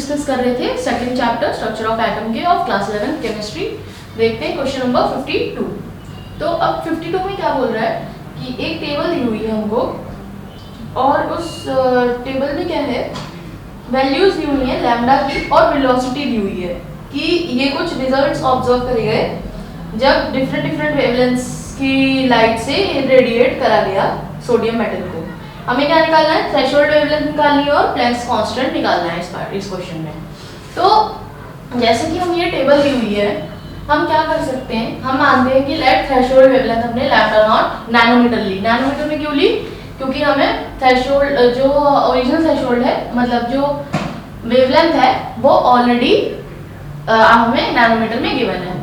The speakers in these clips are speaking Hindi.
डिस्कस कर रहे थे second chapter structure of atom के ऑफ क्लास 11 केमिस्ट्री। देखते हैं क्वेश्चन नंबर 52। तो अब 52 में क्या बोल रहा है कि एक टेबल दी हुई है हमको और उस टेबल में क्या है, वैल्यूज दी हुई है लैम्डा की और वेलोसिटी दी हुई है कि ये कुछ रिजल्ट्स ऑब्जर्व करे गए जब डिफरेंट वेवलेंथ्स की लाइट से रेडिएट करा गया सोडियम मेटल को। हमें क्या निकालना है, थ्रेशोल्ड वेवलेंथ निकालनी है और प्लैंक्स कांस्टेंट निकालना है इस क्वेश्चन में। तो जैसे कि हम ये टेबल दी हुई है, हम क्या कर सकते हैं, हम मानते हैं कि लेट थ्रेशोल्ड वेवलेंथ हमने लैम्डा नॉट नैनोमीटर ली। नैनोमीटर में क्यों ली, क्योंकि हमें थ्रेशोल्ड जो ओरिजिनल थ्रेशोल्ड है, मतलब जो वेवलेंथ है वो ऑलरेडी हमें नैनोमीटर में गिवन है,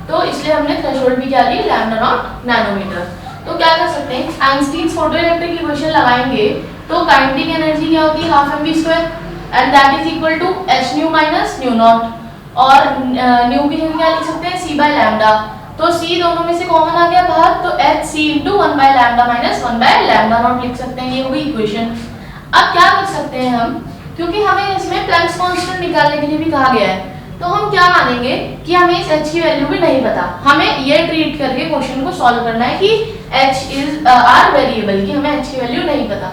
तो इसलिए हमने थ्रेशोल्ड भी क्या ली, लैम्डा नॉट नैनोमीटर। तो क्या कर सकते हैं, आइंस्टीन्स फोटोइलेक्ट्रिक इक्वेशन लगाएंगे तो काइनेटिक एनर्जी क्या होगी, half mv² and that is equal to h nu minus nu naught, और न्यू की जगह क्या लिख सकते हैं, c बाय लैम्डा। तो c दोनों में से कॉमन आ गया बाहर, तो h c into 1 by lambda minus 1 by lambda naught लिख सकते हैं, ये होगी इक्वेशन। अब क्या कर सकते हैं हम, क्योंकि हमें इसमें प्लैंक्स कांस्टेंट निकालने के लिए भी कहा गया है, तो हम क्या मानेंगे कि हमें इस h की वैल्यू भी नहीं पता, हमें ये ट्रीट करके क्वेश्चन को सॉल्व करना है कि h इज आर वेरिएबल, कि हमें h की वैल्यू नहीं पता।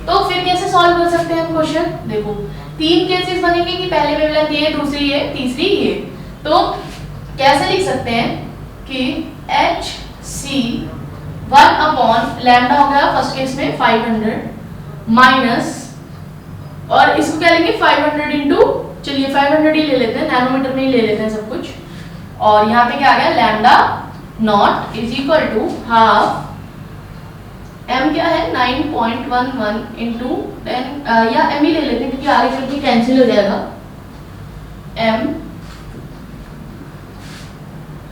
तो फिर कैसे सॉल्व कर सकते हैं हम क्वेश्चन, देखो तीन केसेस बनेंगे कि पहले वेवलेंथ ये, दूसरी ये, तीसरी ये। तो कैसे लिख सकते हैं कि h c 1 अपॉन लैम्डा हो गया फर्स्ट केस में 500 माइनस, और इसको क्या लेंगे 500 इंटू, चलिए 500 ही ले लेते हैं, नैनोमीटर में ही ले लेते हैं सब कुछ, और यहाँ पे क्या आ गया, lambda naught is equal to half m क्या है 9.11 इंटू 10, या m ही ले लेते हैं क्योंकि आगे चल के कैंसिल हो जाएगा m,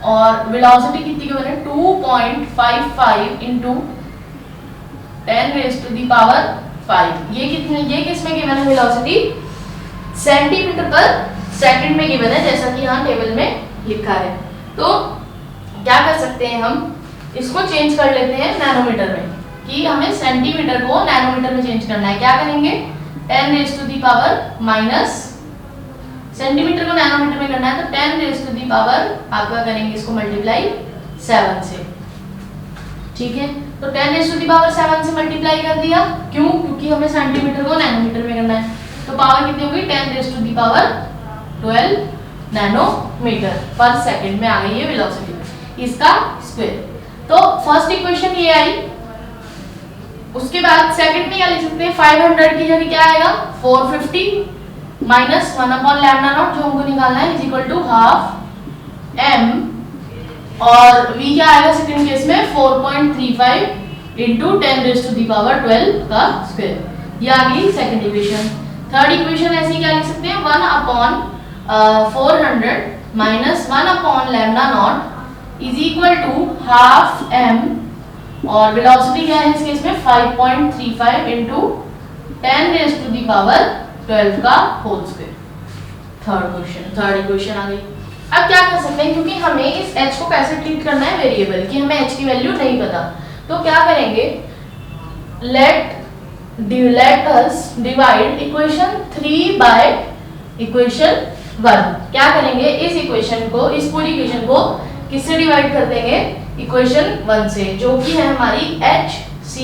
और वेलोसिटी कितनी की बने 2.55 into 10 raise to the power 5। ये कितने, ये किस में गिवन है वेलोसिटी, सेंटीमीटर पर सेकंड में गिवन है, जैसा कि यहाँ टेबल में लिखा है। तो क्या कर सकते हैं, हम इसको चेंज कर लेते हैं नैनोमीटर में, कि हमें सेंटीमीटर को नैनोमीटर में चेंज करना है। क्या करेंगे, 10 raise to the power minus, centimetre को नैनोमीटर में करना है तो 10 रेज़ टू दी पावर आपका करेंगे इसको मल्टीप्लाई 7 से, ठीक है। तो 10 रेज़ टू दी पावर 7 से मल्टीप्लाई कर दिया, क्यों, क्योंकि हमें सेंटीमीटर को नैनोमीटर में करना है। तो पावर कितनी होगी, 10 raise to the power 12 nanometre पर सेकंड में आ गई है वेलोसिटी, इसका स्क्वायर। तो फर्स्ट इक्वेशन ये आई। उसके बाद सेकंड में क्या लिख सकते हैं, 500 की जगह क्या आएगा 450 माइनस 1 अपॉन लैम्डा नॉट जो हमको निकालना है is equal to half m, और v क्या आएगा सेकंड केस में 4.35 into 10 raise to the power 12 का स्क्वायर। ये आ गई सेकंड इक्वेशन। थर्ड इक्वेशन ऐसी क्या लिख सकते हैं, 1 upon 400 minus 1 upon lambda naught is equal to half m, और वेलोसिटी क्या है इस केस में 5.35 into 10 raise to the power 12 का होल स्क्वायर। थर्ड इक्वेशन आ गई। अब क्या कर सकते हैं, क्योंकि हमें इस h को कैसे ट्रीट करना है, वेरिएबल, कि हमें h की वैल्यू नहीं पता, तो क्या करेंगे, let us divide equation 3 by equation 1। क्या करेंगे, इस इक्वेशन को, इस पूरी इक्वेशन को किससे डिवाइड कर देंगे, इक्वेशन 1 से, जो कि है हमारी h c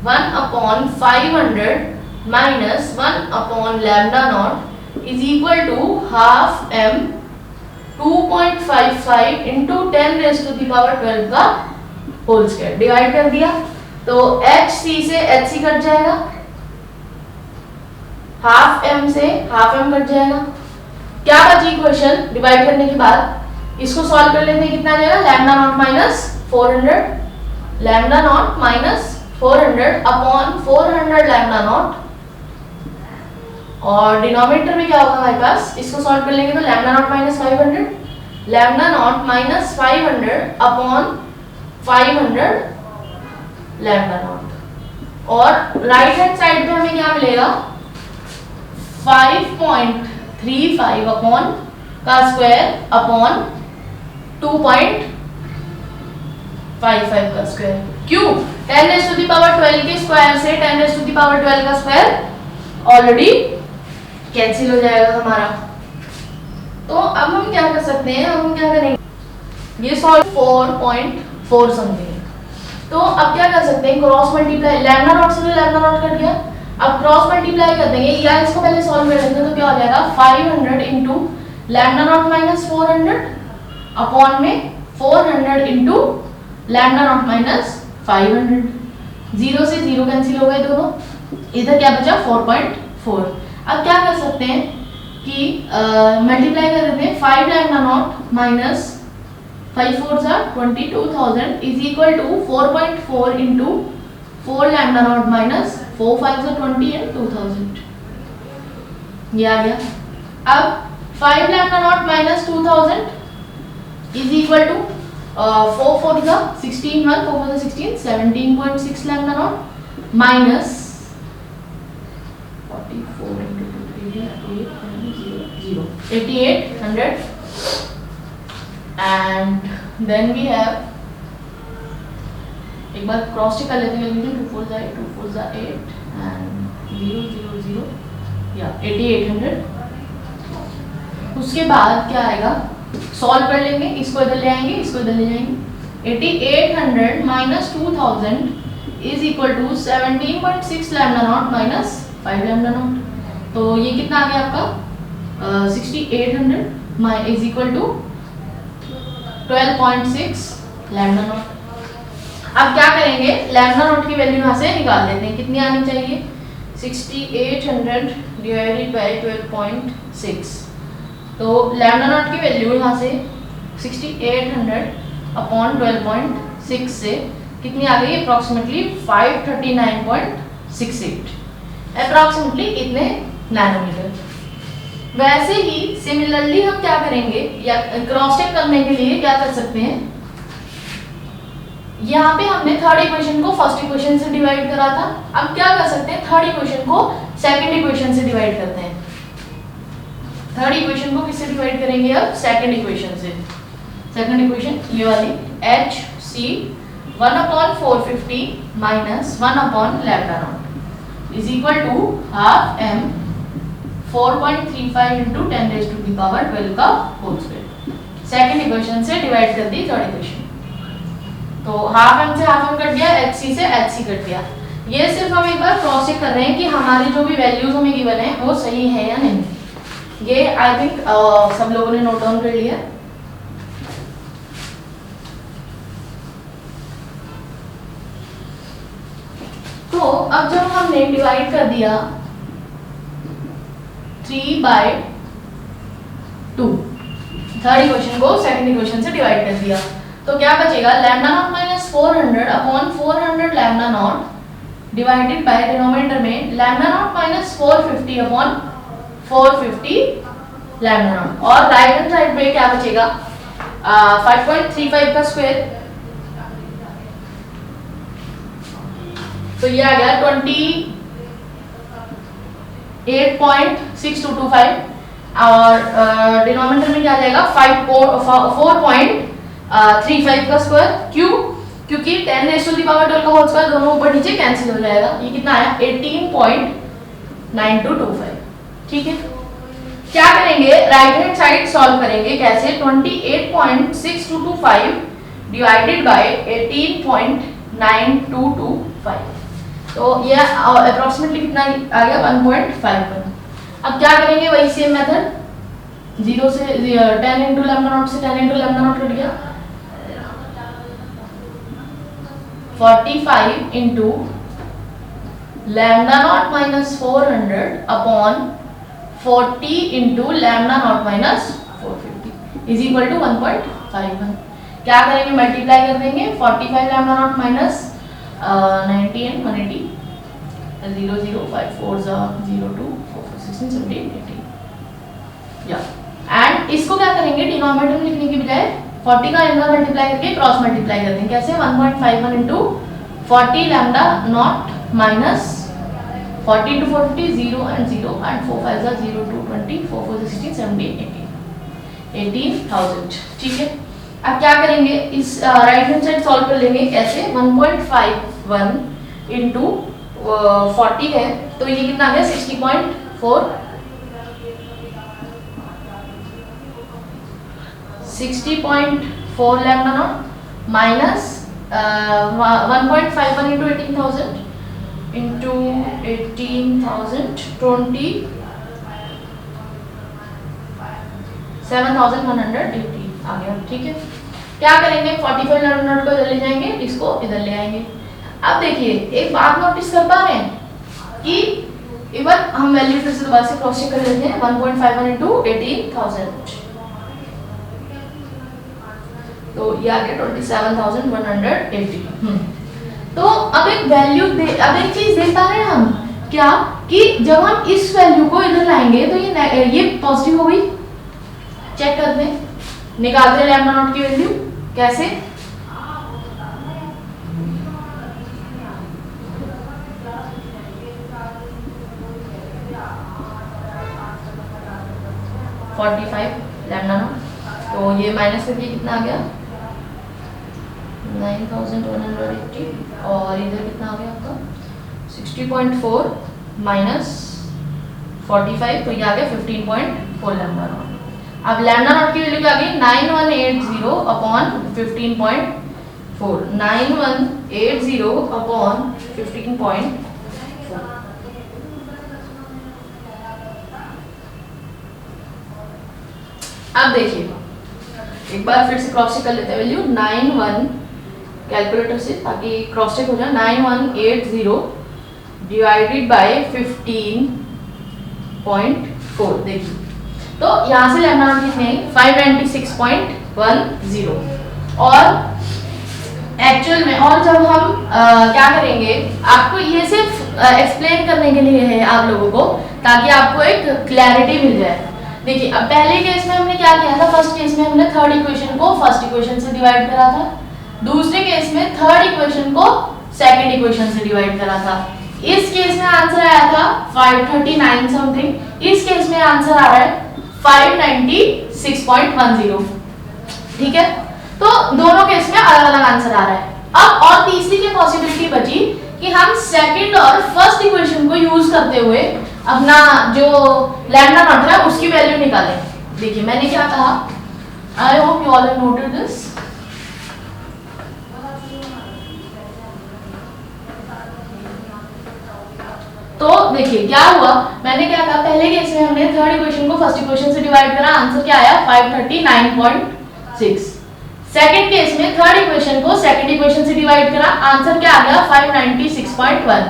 1 upon 500 minus 1 upon lambda naught is equal to half m 2.55 into 10 raise to the power 12 का होल स्क्वायर। डिवाइड कर दिया तो h c से h c कट जाएगा, हाफ m से हाफ m कट जाएगा। क्या बची इक्वेशन डिवाइड करने के बाद, इसको सॉल्व कर लेते हैं, कितना आ जाएगा, lambda naught minus 400, lambda naught minus 400 upon 400 lambda naught, और डिनोमिनेटर में क्या होगा हमारे पास, इसको सॉल्व कर लेंगे तो lambda naught minus 500, lambda naught minus 500 upon 500 lambda naught, और राइट हैंड साइड पे हमें क्या मिलेगा 5.35 अपॉन का स्क्वायर अपॉन 2.55 का स्क्वायर। क्यों, 10 रेज़ टू दी पावर 12 के स्क्वायर से 10 रेज़ टू दी पावर 12 का स्क्वायर ऑलरेडी कैंसिल हो जाएगा हमारा। तो अब हम क्या कर सकते हैं, हम क्या करेंगे, ये सॉल्व 4.4 समथिंग। तो अब क्या कर सकते हैं, क्रॉस मल्टीप्लाई, लैम्डा नॉट से लैम्डा नॉट कट गया, अब क्रॉस मल्टीप्लाई कर देंगे, या इसको पहले सॉल्व कर लेते हैं। तो क्या हो जाएगा 500 into lambda naught minus 400 upon में 400 इंटू लैम्डा नॉट माइनस 500। 0 से 0 कैंसिल हो गए दोनों, इधर क्या बचा 4.4। अब क्या कर सकते हैं कि मल्टीप्लाई कर देते हैं, 5 lambda naught minus 5 4 are 22,000 is equal to 4.4 into 4 lambda naught minus 4 5 are 20 and 2000, ये आ गया। अब 5 lambda naught minus 2000 is equal to 4 4 का 16 1 4 4 16 17.6 lambda naught minus 44 into 2 8800 and then we have, एक बार क्रॉस चेक कर लेते हैं, 2 4 8 2 4 8 and 0 0 0 या 8800। उसके बाद क्या आएगा, सॉल्व कर लेंगे, इसको इधर ले आएंगे, इसको इधर ले जाएंगे। 8800 minus 2000 is equal to 17.6 lambda naught minus 5 lambda naught. तो ये कितना आ गया आपका 6800 is equal to 12.6 lambda naught. अब क्या करेंगे, लैम्डा नॉट की वैल्यू यहाँ से निकाल लेते हैं, कितनी आनी चाहिए, 6800 डिवाइडेड बाय 12.6। तो लैम्डा नॉट की वैल्यू यहाँ से 6800 अपॉन 12.6 से कितनी आ गई, अप्रॉक्सीमेटली 539.68, अप्रॉक्सीमेटली इतने नैनोमीटर। वैसे ही सिमिलरली हम क्या करेंगे, या क्रॉस चेक करने के लिए क्या कर सकते हैं, यहाँ पे हमने थर्ड इक्वेशन को फर्स्ट इक्वेशन से डिवाइड करा था, अब क्या कर सकते हैं, थर्ड इक्वेशन को सेकंड इक्वेशन से डिवाइड करते हैं। थर्ड इक्वेशन को किससे डिवाइड करेंगे, अब सेकंड इक्वेशन से। सेकंड इक्वेशन ये वाली HC 1/450 minus 1/λ naught is equal to half m 4.35 into 10⁻12 का होल स्क्वायर। सेकंड इक्वेशन से डिवाइड कर दी थर्ड इक्वेशन, तो हाफ m से हाफ m कट गया, HC से HC कट गया। ये सिर्फ हम एक बार क्रॉस चेक कर रहे हैं कि हमारी जो भी वैल्यूज हमें गिवन है वो सही है या नहीं। ये आई थिंक सब लोगों ने नोट डाउन कर लिया। तो अब जब हमने डिवाइड कर दिया 3/2, थर्ड इक्वेशन को सेकंड इक्वेशन से डिवाइड कर दिया, तो क्या बचेगा, lambda naught minus 400 upon 400 lambda naught divided by denominator में lambda naught minus 450 upon 450 lambda naught, और राइट हैंड साइड पे क्या बचेगा 5.35 का स्क्वायर, तो ये आ गया 28.6225, और डिनोमिनेटर में क्या आ जाएगा 4.35 का स्क्वायर। क्यों, क्योंकि 10⁻12 का होल स्क्वायर दोनों ऊपर नीचे कैंसिल हो जाएगा। ये कितना आया 18.9225। ठीक है, क्या करेंगे, राइट हैंड साइड सॉल्व करेंगे, कैसे, 28.6225 डिवाइडेड बाय 18.9225, तो ये अप्रोक्सीमेटली कितना आ गया 1.51। अब क्या करेंगे, वही सेम मेथड, 0 से 10 इंटू लैम्डा नॉट से 10 इंटू लैम्डा नॉट कट गया, 45 into lambda naught minus 400 upon 40 into lambda naught minus 450 is equal to 1.51। क्या करेंगे, मल्टीप्लाई कर देंगे, 45 लैम्डा नॉट माइनस 90 and 180, 0 0 5 4 0 2 4 16 17 18, या एंड इसको क्या करेंगे, डिनोमिनेटर में लिखने की बजाय 40 का इनवर्स मल्टीप्लाई करके क्रॉस मल्टीप्लाई कर देंगे, कैसे, 1.51 into 40 lambda naught minus 40 into 40 0 and 0 and 4 5 are 0 2 20 4 4 16 17 18,000। ठीक है, अब क्या करेंगे, इस राइट हैंड साइड सॉल्व कर लेंगे, कैसे, 1.51 इंटू 40 है, तो ये कितना आ गया 60.4 60.4 lambda naught minus 1.51 into 18,000 into 18,000 27,180 आ गया। ठीक है, क्या करेंगे 45 लैम्डा नॉट को इधर ले जाएंगे, इसको इधर ले आएंगे। अब देखिए एक बात नोटिस कर पा रहे हैं कि इवन हम वैल्यू फिर से दोबारा से क्रॉस चेक कर लेते हैं 1.51 इंटू 18,000 तो ये आ गया 27,180। तो अब एक वैल्यू अब एक चीज देख पा रहे हैं हम क्या कि जब हम इस वैल्यू को इधर लाएंगे तो ये पॉजिटिव हो गई। चेक करते हैं, निकालते हैं लैम्डा नॉट की वैल्यू कैसे। लैम्डा नॉट तो ये माइनस करके कितना आ गया 9,180 और इधर कितना आ गया आपका 60.4 माइनस 45 तो ये आ गया 15.4 लैम्डा नॉट। अब लैम्डा नॉट की वैल्यू क्या आ गई 9180 अपॉन 15.4 9180 अपॉन 15.4। अब देखिए एक बार फिर से क्रॉस चेक कर लेते हैं वैल्यू 91 कैलकुलेटर से ताकि क्रॉस चेक हो जाए 9180 डिवाइडेड बाय 15.4। देखिए तो यहाँ से लैम्डा नॉट कितने हैं 596.10 और एक्चुअल में। और जब हम क्या करेंगे आपको ये सिर्फ एक्सप्लेन करने के लिए है आप लोगों को ताकि आपको एक क्लैरिटी मिल जाए। देखिए अब पहले केस में हमने क्या किया था, फर्स्ट केस में हमने थर्ड इक्वेशन को फर्स्ट इक्वेशन से डिवाइड करा था, दूसरे केस में थर्ड इक्वेशन को सेकंड इक्वेशन से डिवाइड करा था। इस केस में आंसर आया था 539 समथिंग, इस केस में आंसर आ रहा है 596.10। ठीक है, तो दोनों केस में अलग अलग आंसर आ रहा है। अब और तीसरी की पॉसिबिलिटी बची कि हम सेकंड और फर्स्ट इक्वेशन को यूज करते हुए अपना जो लैम्डा नॉट है उसकी वैल्यू निकालें। देखिए मैंने क्या कहा, I hope you all have noted this. तो देखिए क्या हुआ, मैंने क्या कहा पहले केस में हमने थर्ड इक्वेशन को फर्स्ट इक्वेशन से डिवाइड करा, आंसर क्या आया 539.6। सेकंड केस में थर्ड इक्वेशन को सेकंड इक्वेशन से डिवाइड करा, आंसर क्या आ गया 596.1।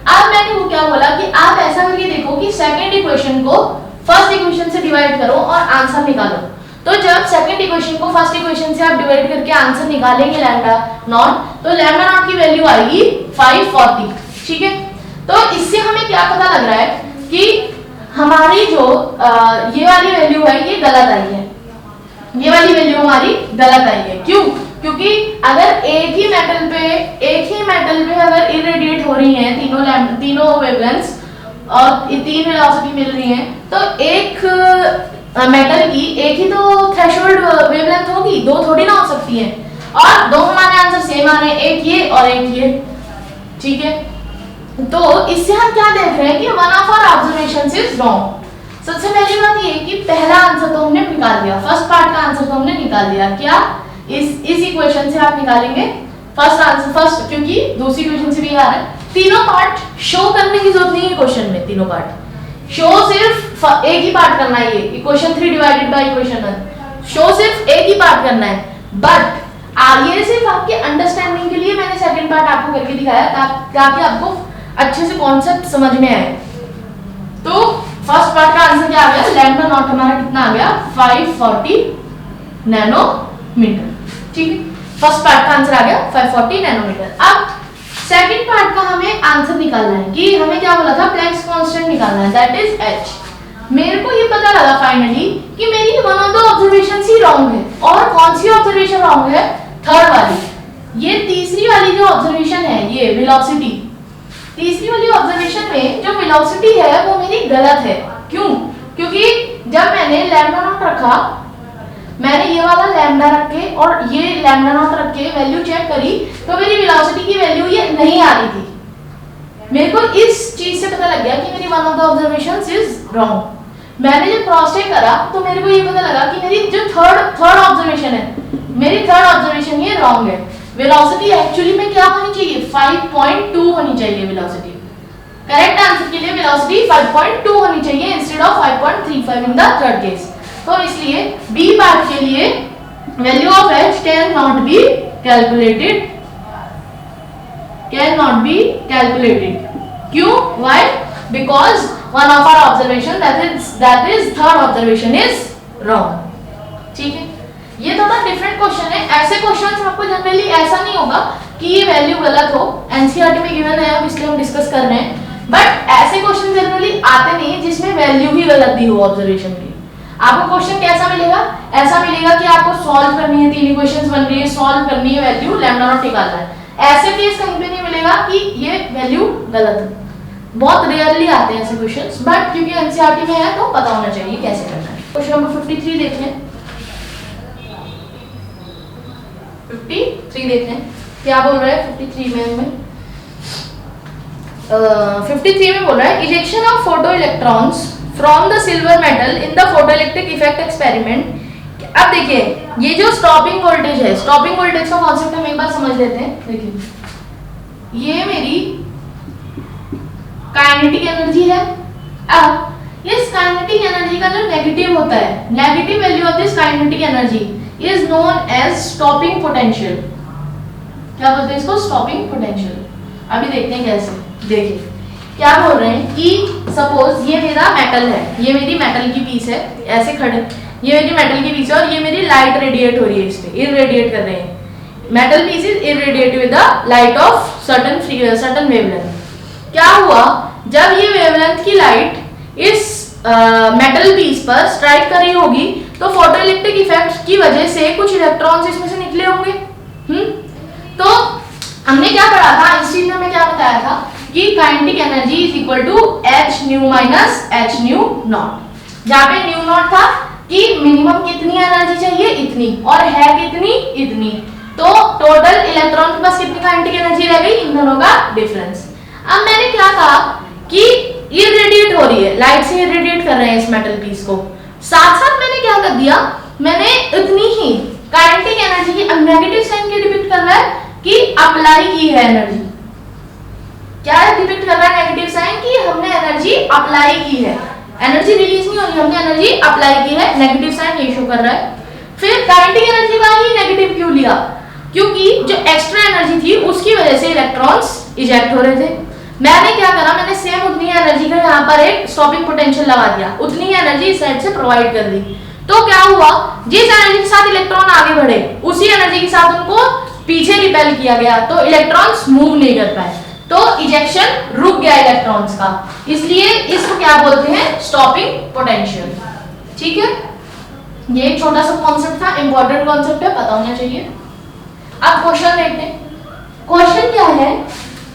अब मैंने वो क्या बोला कि आप ऐसा करके देखो कि सेकंड इक्वेशन को फर्स्ट इक्वेशन से डिवाइड करो और आंसर निकालो। तो जब सेकंड इक्वेशन को फर्स्ट इक्वेशन से आप डिवाइड करके आंसर निकालेंगे लैम्डा नॉट, तो लैम्डा नॉट की वैल्यू आएगी 540। ठीक है, तो इससे हमें क्या पता लग रहा है कि हमारी जो ये वाली वैल्यू है ये गलत आई है, ये वाली वैल्यू हमारी गलत आई है। क्यों? क्योंकि अगर एक ही मेटल पे अगर इरेडिएट हो रही हैं तीनों वेवलेंथ्स और तीन वेलोसिटी मिल रही हैं, तो एक मेटल की एक ही तो थ्रेशोल्ड वेवलेंथ होगी, दो थोड़ी ना हो सकती है। और दो हमारे आंसर सेम आ रहे हैं, एक ये और एक ये। ठीक है, तो इससे हम क्या देख रहे हैं कि one of our observations is wrong. सबसे पहली बात ये कि पहला आंसर तो हमने निकाल लिया, फर्स्ट पार्ट का आंसर तो हमने निकाल लिया। क्या इस इक्वेशन से आप निकालेंगे फर्स्ट आंसर, फर्स्ट क्योंकि दूसरी इक्वेशन से भी आ रहा है। तीनों पार्ट शो करने की जरूरत नहीं है क्वेश्चन में, तीनों पार्ट शो सिर्फ एक ही पार्ट करना है। ये equation 3 divided by equation 1 show सिर्फ एक ही पार्ट करना है, बट ये सिर्फ आपके अंडरस्टैंडिंग के लिए मैंने सेकंड पार्ट आपको करके दिखाया ताकि आपको अच्छे से कॉन्सेप्ट समझ में आए। तो फर्स्ट पार्ट का आंसर क्या आ गया, लैम्डा नॉट हमारा कितना आ गया 540 नैनोमीटर। ठीक है, फर्स्ट पार्ट का आंसर आ गया 540 नैनोमीटर। अब सेकंड पार्ट का हमें आंसर निकालना है कि हमें क्या बोला था, प्लैंक्स कांस्टेंट निकालना है, दैट इज h। मेरे को ये पता लगा फाइनली कि मेरी one of the observations he wrong है। और कौन सी ऑब्जर्वेशन रॉन्ग है, थर्ड वाली। ये तीसरी वाली जो ऑब्जर्वेशन है ये वेलोसिटी, तीसरी वाली ऑब्जर्वेशन में जो वेलोसिटी है वो मेरी गलत है। क्यों? क्योंकि जब मैंने लैम्डा नॉट रखा, मैंने ये वाला लैम्डा रख के और ये लैम्डा नॉट रख के वैल्यू चेक करी तो मेरी वेलोसिटी की वैल्यू ये नहीं आ रही थी। मेरे को इस चीज से पता लग गया कि मेरी one of the observations is wrong. मैंने जब क्रॉस चेक करा तो मेरे को ये पता लगा कि मेरी जो थर्ड ऑब्जर्वेशन है, मेरी थर्ड ऑब्जर्वेशन ये रॉन्ग है। वेलोसिटी एक्चुअली में क्या होनी चाहिए, 5.2 होनी चाहिए वेलोसिटी। करेक्ट आंसर के लिए वेलोसिटी 5.2 होनी चाहिए instead of 5.35 in the third case. तो इसलिए बी पार्ट के लिए value of h can not be calculated, क्यों, why? Because one of our observation that is third observation is wrong। ठीक है, ये थोड़ा डिफरेंट क्वेश्चन है। ऐसे क्वेश्चंस आपको जनरली ऐसा नहीं होगा कि ये वैल्यू गलत हो, एनसीईआरटी में गिवन है, अब इसलिए हम डिस्कस कर रहे हैं। बट ऐसे क्वेश्चन जनरली आते नहीं जिसमें वैल्यू ही गलत दी हो ऑब्जर्वेशन की। आपको क्वेश्चन कैसा मिलेगा, ऐसा मिलेगा कि आपको सॉल्व करनी है, 3 इक्वेशंस बन रही है, सॉल्व करनी है, वैल्यू लैम्डा नॉट निकालना है। ऐसे केस कहीं पे नहीं मिलेगा कि ये वैल्यू गलत है। बहुत रेयरली आते हैं ऐसे क्वेश्चंस, बट क्योंकि एनसीईआरटी में है तो पता होना चाहिए कैसे करना है। क्वेश्चन नंबर 53 देखें, 53 देखें क्या बोल रहा है 53 में हमें। 53 में बोल रहा है ejection of photo electrons from the silver metal in the photoelectric effect experiment. अब देखिए ये जो स्टॉपिंग वोल्टेज है, स्टॉपिंग वोल्टेज का कॉन्सेप्ट हम एक बार समझ लेते हैं। देखिए ये मेरी काइनेटिक एनर्जी है। अब इस काइनेटिक एनर्जी का जो नेगेटिव होता है, negative value of this kinetic energy is known as stopping potential. क्या बोलते हैं इसको, स्टॉपिंग पोटेंशियल। अभी देखते हैं कैसे। देखिए क्या बोल रहे हैं कि सपोज ये मेरा मेटल है, ये मेरी मेटल की पीस है, ऐसे खड़े, ये मेरी मेटल की पीस है और ये मेरी लाइट रेडिएट हो रही है, इस पे इरेडिएट कर रहे हैं। Metal piece is irradiate with the light of certain wavelength. क्या हुआ, जब ये वेवलेंथ की लाइट इस मेटल पीस पर स्ट्राइक कर रही होगी तो फोटोइलेक्ट्रिक इफेक्ट की वजह से कुछ इलेक्ट्रॉन्स इसमें से निकले होंगे। तो हमने क्या पढ़ा था, इस चीज में हमें क्या बताया था कि kinetic energy is equal to h nu minus h nu naught. जहाँ पे न्यू नॉट था कि मिनिमम कितनी एनर्जी चाहिए, इतनी, और है कितनी, इतनी। तो टोटल इलेक्ट्रॉन के पास कितनी काइनेटिक एनर्जी रह गई, इन दोनों का डिफरेंस। अब मैंने क्या कहा कि इरेडिएट हो रही है, लाइट से इरेडिएट कर रहे हैं इस मेटल पीस को। साथ साथ मैंने क्या कर दिया, मैंने इतनी ही काइनेटिक एनर्जी की नेगेटिव साइन के डिपिक्ट कर रहा है कि अप्लाई की है एनर्जी। क्या डिपिक्ट कर रहा है नेगेटिव साइन, कि हमने एनर्जी अप्लाई की है, एनर्जी रिलीज नहीं होनी, हमने एनर्जी अप्लाई की है, नेगेटिव साइन ये शो कर रहा है। फिर काइनेटिक एनर्जी का ही नेगेटिव क्यों लिया, क्योंकि जो एक्स्ट्रा एनर्जी थी उसकी वजह से इलेक्ट्रॉन्स इजेक्ट हो रहे थे। मैंने क्या करा, मैंने सेम उतनी एनर्जी का यहाँ पर एक स्टॉपिंग पोटेंशियल लगा दिया, उतनी ही एनर्जी इस साइड से प्रोवाइड कर दी। तो क्या हुआ, जिस एनर्जी के साथ इलेक्ट्रॉन आगे बढ़े उसी एनर्जी के साथ उनको पीछे रिपेल किया गया, तो इलेक्ट्रॉन्स मूव नहीं कर पाए, तो इजेक्शन रुक गया इलेक्ट्रॉन्स का। इसलिए इसको क्या बोलते हैं, स्टॉपिंग पोटेंशियल। ठीक है, ये एक छोटा सा कॉन्सेप्ट था, इंपॉर्टेंट कॉन्सेप्ट है, पता होना चाहिए। अब क्वेश्चन देखते हैं। क्वेश्चन क्या है,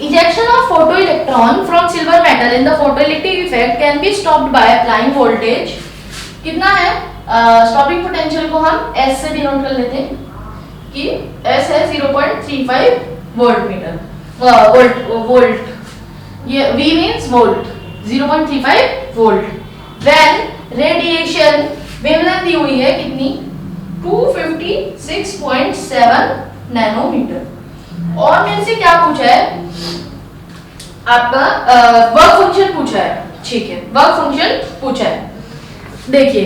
ejection of photo electron from silver metal in the photoelectric effect can be stopped by applying voltage. कितना है, स्टॉपिंग पोटेंशियल को हम S से डिनोट कर लेते हैं कि S है 0.35 वोल्ट मीटर, वोल्ट, ये V means volt, 0.35 volt. When radiation wavelength दी हुई है कितनी, 256.7 नैनोमीटर। और मेरे से क्या पूछा है, आपका वर्क फंक्शन पूछा है। ठीक है, वर्क फंक्शन पूछा है। देखिए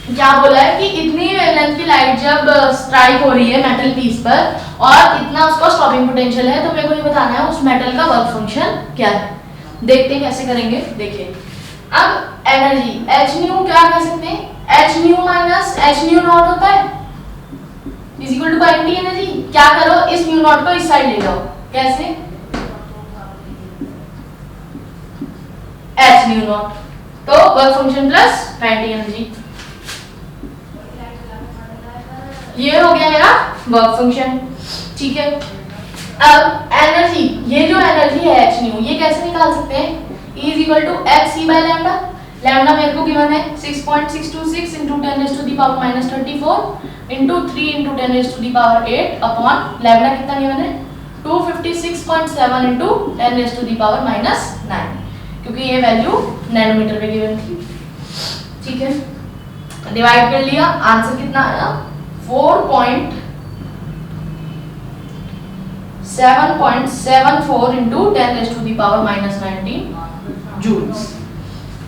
क्या बोला है कि इतनी वेवलेंथ की लाइट जब स्ट्राइक हो रही है मेटल पीस पर और इतना उसका स्टॉपिंग पोटेंशियल है, तो मेरे को ये बताना है उस मेटल का वर्क फंक्शन क्या है। देखते हैं कैसे करेंगे। देखिए अब एनर्जी h न्यू क्या कह सकते हैं, h nu minus h nu naught होता है is equal to kinetic energy. क्या करो, इस न्यू नॉट को इस साइड ले जाओ, कैसे, h न्यू नॉट, तो work function plus kinetic energy, ये हो गया मेरा वर्क फंक्शन। ठीक है, अब एनर्जी, ये जो एनर्जी है h न्यू, ये कैसे निकाल सकते हैं, E is equal to h c by lambda। Lambda मेरे को गिवन है 6.626 into 10 raised to the power minus 34 into 3 into 10 raised to the power 8 upon lambda कितना गिवन है 256.7 into 10 raised to the power minus 9, क्योंकि ये वैल्यू नैनोमीटर में गिवन थी। ठीक है, डिवाइड कर लिया, आंसर कितना आया 4.774 इंटू 10⁻⁻19 जूल्स,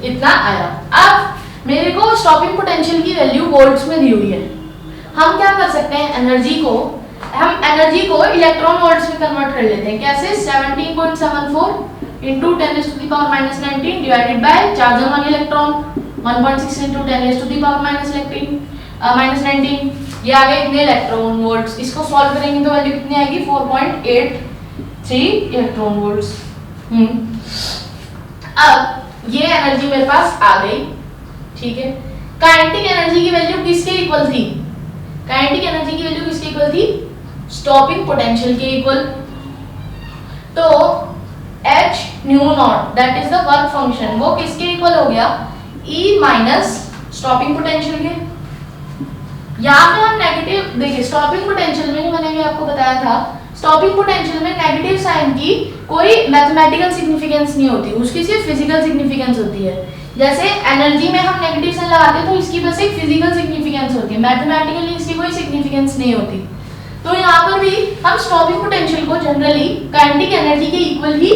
इतना आया। अब मेरे को स्टॉपिंग पोटेंशियल की वैल्यू वोल्ट्स में दी हुई है। हम क्या कर सकते हैं, एनर्जी को इलेक्ट्रॉन वोल्ट्स में कन्वर्ट कर लेते हैं। कैसे, 17.74 into 10⁻⁻19 divided by charge on electron 1.6 into 10⁻⁻19, ये आ गए इतने इलेक्ट्रॉन वोल्ट्स। इसको सॉल्व करेंगे तो वैल्यू कितनी आएगी 4.83 इलेक्ट्रॉन वोल्ट्स। अब ये एनर्जी मेरे पास आ गई, ठीक है। काइनेटिक एनर्जी की वैल्यू किसके इक्वल थी, काइनेटिक एनर्जी की वैल्यू किसके इक्वल थी, स्टॉपिंग पोटेंशियल के इक्वल। तो h nu not that is the work function, वो किसके इक्वल हो गया, E माइनस स्टॉपिंग पोटेंशियल के। यहाँ पे हम नेगेटिव, देखिए स्टॉपिंग पोटेंशियल में मैंने भी आपको बताया था, स्टॉपिंग पोटेंशियल में नेगेटिव साइन की कोई मैथमेटिकल सिग्निफिकेंस नहीं होती, उसकी सिर्फ फिजिकल सिग्निफिकेंस होती है। जैसे एनर्जी में हम नेगेटिव साइन लगाते हैं तो इसकी बस एक फिजिकल सिग्निफिकेंस होती है, मैथमेटिकली इसकी कोई सिग्निफिकेंस नहीं होती। तो यहाँ पर भी हम स्टॉपिंग पोटेंशियल को जनरली काइनेटिक एनर्जी के इक्वल ही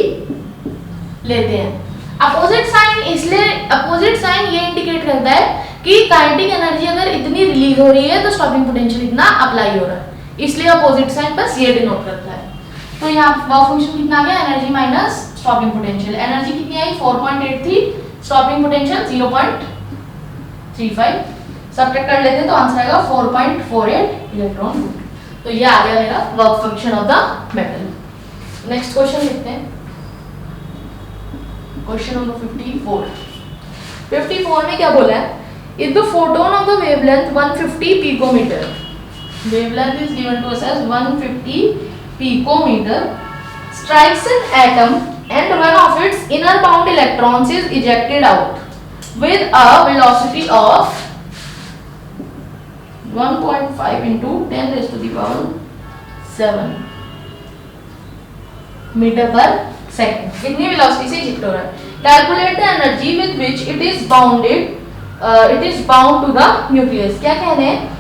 लेते हैं। अपोजिट साइन, इसलिए अपोजिट साइन ये इंडिकेट करता है कि काइनेटिक एनर्जी अगर इतनी रिलीज हो रही है तो स्टॉपिंग पोटेंशियल इतना अप्लाई हो रहा है, इसलिए अपोजिट साइन बस ये डिनोट करता है। तो यहाँ वर्क फंक्शन कितना आ गया, energy minus stopping potential. Energy कितनी आई 4.83, स्टॉपिंग पोटेंशियल 0.35, सब्ट्रैक्ट कर लेते हैं तो आंसर आएगा 4.48 इलेक्ट्रॉन वोल्ट। तो ये आ गया मेरा work function of the metal. Next question लिखते हैं, क्वेश्चन नंबर 54 में क्या बोला है, if the photon of the wavelength 150 picometre, wavelength is given to us as 150 picometer, strikes an atom and one of its inner bound electrons is ejected out with a velocity of 1.5 into 10⁻⁷ metre पर सेकंड, कितनी वेलोसिटी से इजेक्ट हो रहा है। Calculate the energy with which it is bound to the nucleus. क्या कह रहे हैं,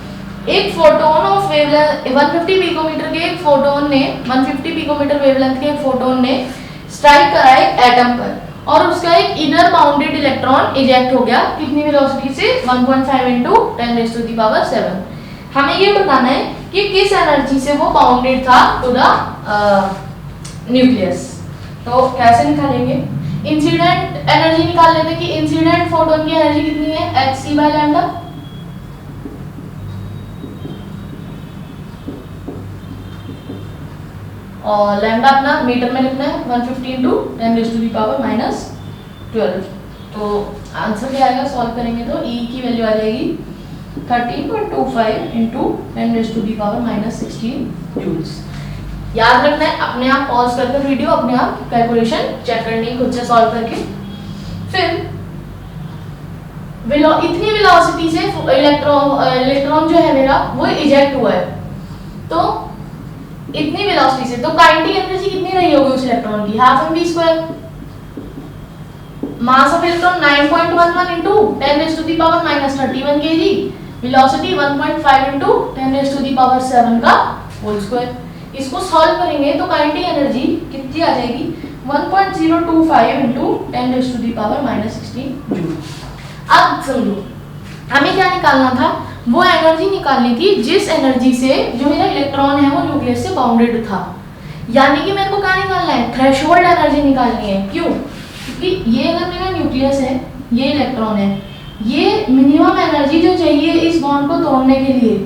एक फोटोन ऑफ वेवलेंथ 150 पिकोमीटर के एक फोटोन ने 150 पिकोमीटर वेवलेंथ के एक फोटोन ने स्ट्राइक करा एक एटम पर और उसका एक इनर बाउंडेड इलेक्ट्रॉन इजेक्ट हो गया, कितनी वेलोसिटी से 1.5 into 10⁻⁷। हमें ये बताना है कि किस एनर्जी से वो बाउंडेड था टू द न्यूक्लियस। तो कैसे निकालेंगे, इंसिडेंट एनर्जी निकाल लेते हैं कि इंसिडेंट फोटोन की एनर्जी कितनी है hc/λ, और लैम्डा अपना मीटर में लिखना है 150 into 10⁻⁻12। तो आंसर क्या आएगा, सॉल्व करेंगे तो E की वैल्यू आ जाएगी 13.25 into 10⁻⁻16 जूल्स। याद रखना है, अपने आप पॉज करके वीडियो अपने आप कैलकुलेशन चेक करनी है खुद से सॉल्व करके। फिर इतनी वेलोसिटी से इलेक्ट्रॉन जो है मेरा वो इजेक्ट हुआ है, तो इतनी वेलोसिटी से तो काइनेटिक एनर्जी कितनी रही होगी उस इलेक्ट्रॉन की, half mv²। Mass of electron 9.11 into 10⁻⁻31 kg, velocity 1.5 into 10⁻⁷ का होल स्क्वायर। इसको सॉल्व करेंगे तो काइनेटिक एनर्जी कितनी आ जाएगी 1.025 into 10⁻⁻16 जूल। अब समझो हमें क्या निकालना था, वो एनर्जी निकालनी थी जिस एनर्जी से जो मेरा इलेक्ट्रॉन है वो न्यूक्लियस से बाउंडेड था। यानी कि मेरे को क्या निकालना है, थ्रेशोल्ड एनर्जी निकालनी है। क्यों, क्योंकि ये अगर मेरा न्यूक्लियस है, ये इलेक्ट्रॉन है, ये मिनिमम एनर्जी जो चाहिए इस बॉन्ड को तोड़ने के लिए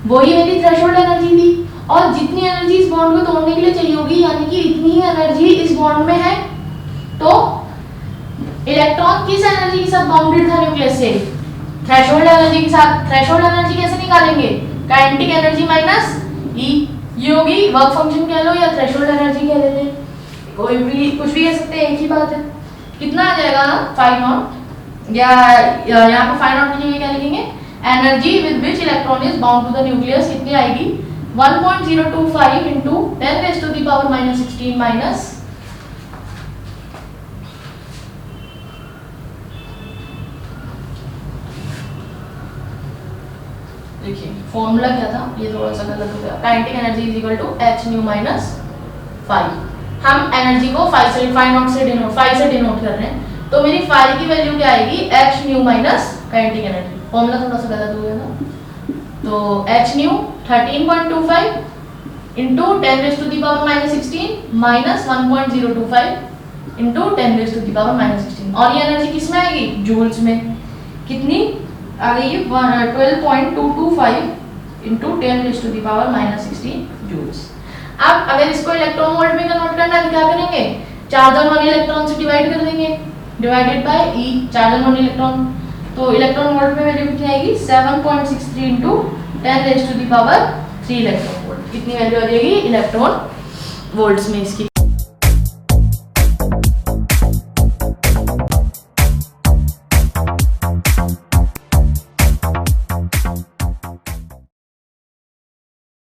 वही मेरी थ्रेशोल्ड एनर्जी थी, और जितनी एनर्जी इस बॉन्ड को तोड़ने के लिए चाहिए होगी यानी कि इतनी ही एनर्जी इस बॉन्ड में है। तो इलेक्ट्रॉन किस एनर्जी के साथ बाउंडेड था न्यूक्लियस से, थ्रेशोल्ड एनर्जी के साथ। थ्रेशोल्ड एनर्जी कैसे निकालेंगे, काइनेटिक एनर्जी माइनस E, ये होगी वर्क फंक्शन कह लो या थ्रेशोल्ड एनर्जी कह लेते हैं, कोई भी कुछ भी कह सकते हैं, एक ही बात है। कितना आ जाएगा 5 या यहाँ पे 5 के लिए क्या लिखेंगे, energy with which electron is bound to the nucleus कितनी आएगी 1.025 into 10⁻⁻16 माइनस 1.025 देखिए फॉर्मूला क्या था, ये थोड़ा सा गलत हो गया। Kinetic energy is equal to h nu minus 5। हम एनर्जी को 5 से डिनोट कर रहे हैं, तो मेरी फाई की वैल्यू क्या आएगी, h nu minus kinetic energy. Formula थोड़ा सा गलत हो गया था, तो h new 13.25 into 10⁻⁻16 minus 1.025 into 10⁻⁻16। और ये एनर्जी किस में आएगी, जूल्स में। कितनी आ गई है, 12.225 इंटू 10⁻⁻16 जूल्स। अब अगर इसको इलेक्ट्रॉन वोल्ट में कन्वर्ट करना है तो क्या करेंगे, चार्ज ऑन वन इलेक्ट्रॉन से डिवाइड कर देंगे, divided by E, charge on one electron. तो इलेक्ट्रॉन वोल्ट में वैल्यू कितनी आएगी, 7.63 इंटू 10⁻³ इलेक्ट्रॉन वोल्ट। कितनी वैल्यू आ जाएगी इलेक्ट्रॉन वोल्ट्स में इसकी।